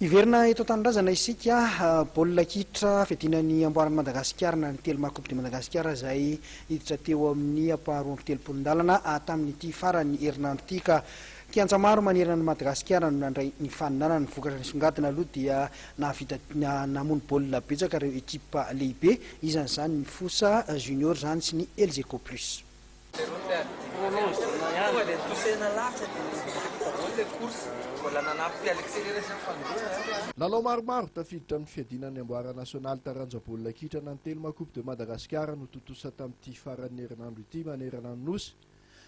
Iverina eto tanindrazana isika baolina kitra fiadinan'ny amboaran'i Madagasikara na ny telma Coupe de Madagasikara izay hiditra teo amin'ny ampaharoa amby telopolon-dalana tamin'ity farany herinandro ity ka kianja maro manerana ny Madagasikara no nandray ny faninana ny vokatra nisongadina aloha dia namono baolina betsaka ireo ekipa lehibe isan'izany ny Fosa Junior zany sy ny Elgeco Plus. Lalao maromaro tafiditra amin'ny fiadinan'ny amboara nasionaly taranja baolina kitra na ny telma Coupe de Madagasikara no totosa tamin'ity faran'ny herinandro ity manerana ny nosy.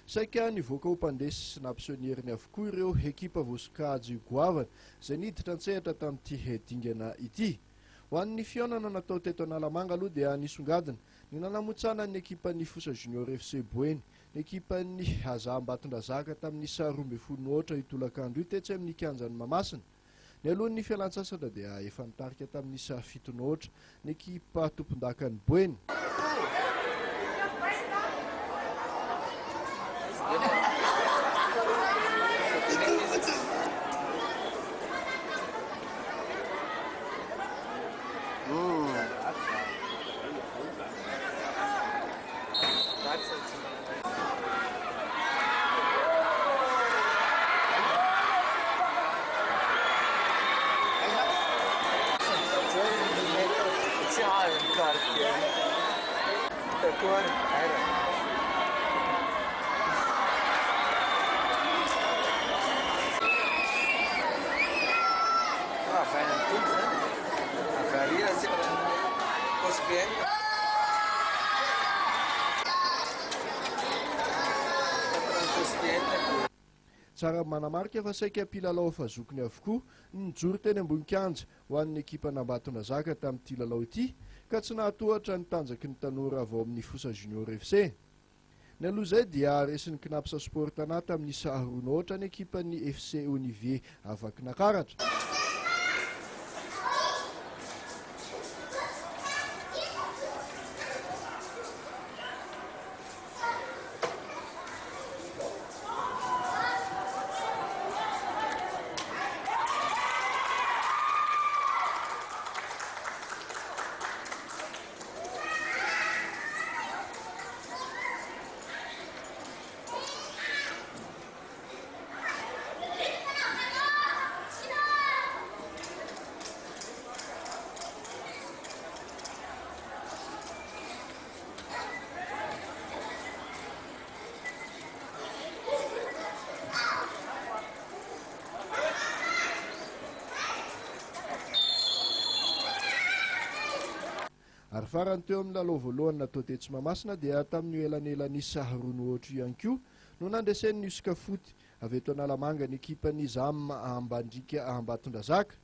Saika nivoaka ho mpandesy sy nampisionieriny avokoa ireo ekipa voasokajy goavana izay niditra an-tsehatra tamin'ity hedingana ity. Ho an'ny fionana natao teto Analamanga aloha dia nisongadina ny nanamotsana ny ekipan'ny Fosa Junior FC Boeny, ny ekipan'ny Aza Ambatondrazaka tamin'ny 12 itolakandro io tetsy amin'ny kianjan'ny Mamasina. Ny alohan'ny fialan-tsasatra dia efa nitarika tamin'ny 7 ny ekipa tompon-dakan'ny Boeny. Tsara manamarika fa saika mpilalao efa zokiny avokoa nijoro teny ambony kianja ho an'ny ekipa n'Ambatondrazaka tamin'ity lalao ity ka tsy nahatohatra ny tanjaky ny tanora avy ao amin'ny Fosa Junior FC. Ny aloha izay dia resin'ny Knapsa Sport Tana tamin'ny 2 ny ekipan'ny FC Olivier avaky nakaratra. Ary farany teo amin'ny lalao voalohany natao tetsy Mamasina dia tamin'ny elanelan'ny 2 ihany koa no nandresen'ny Iosika Foty avy eto Analamanga ny ekipan'ny Zam Ambandrika Ambatondrazaka.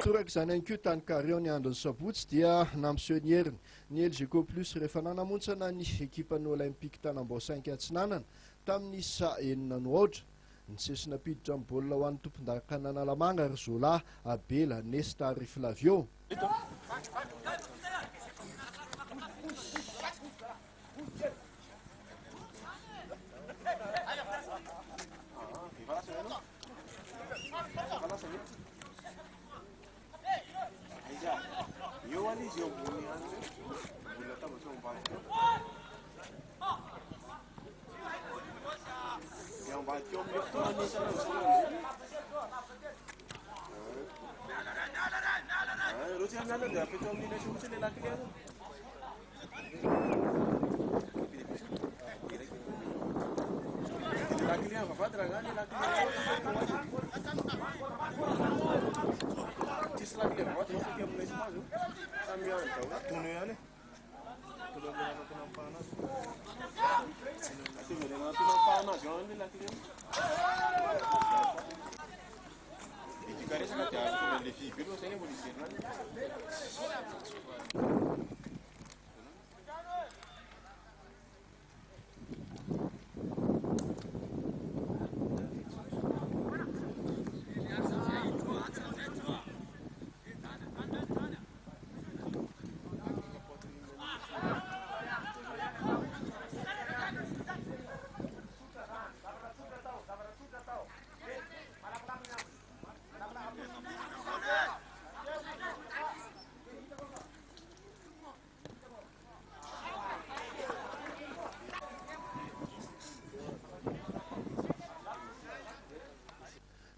Toraka izany ihany koa tany Kariao ny andron'ny sabotsy dia nampisionieriny ny Elgeco Plus rehefa nanamontsana ny ekipan'ny Olympique Tanambaosainky Atsinanana tamin'ny 9. Ny sesina piditra amin'ny baolina ho an'ny tompon-dakana Analamanga ry Zola Abela Nesta ary Flavio.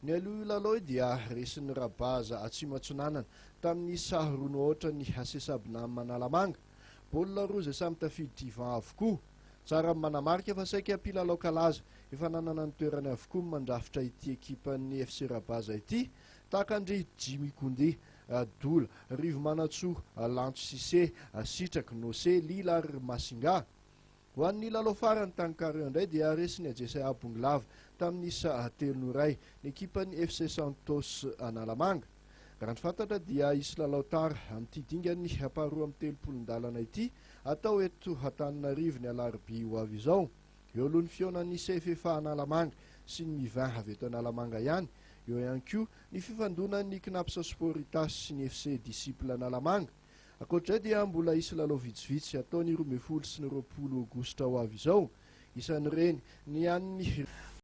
Ny aloha ilalao dia resin'ny Rabaza Atsimatsonanana tamin'ny saharono ohatra ny Hasesabina Manalamanga. Baolina roa izay samy tafidy divan avokoa. Tsara manamarika fa saika mpilalao kalaza efa nanana ny toerany avokoa mandrafitra ity ekipan'ny FC Rabaza ity, tahaka andry Jimmy Koundé, Doula, Rivo Manatsoa, Lanto Cissé, Sitraky, Nosé, Lila ary Masinga. Ho an'ny lalao farany Tankare indray dia resiny Ajesay Abonglava tamin'ny isa telo iray ny ekipan'ny FC Santos Analamanga. Raha ny fantatra dia isy lalao tara amin'ity dingany haparoa amin'ny telopolon-dalana ity atao eto Antananarivo ny alarobia ho avy izao. Eo alohan'ny fionan'ny CFFA Analamanga sy ny Mivin avy eto Analamanga ihany. Eo ihany koa ny fifandonan'ny Knapsa Sporitas sy ny FC Disciple Analamanga. Ankoatr'izay dia mbola isy lalao vitsivitsy ataony 12 sy ny 20 Aogositra ho avy izao. Isan'ireny ny an'ny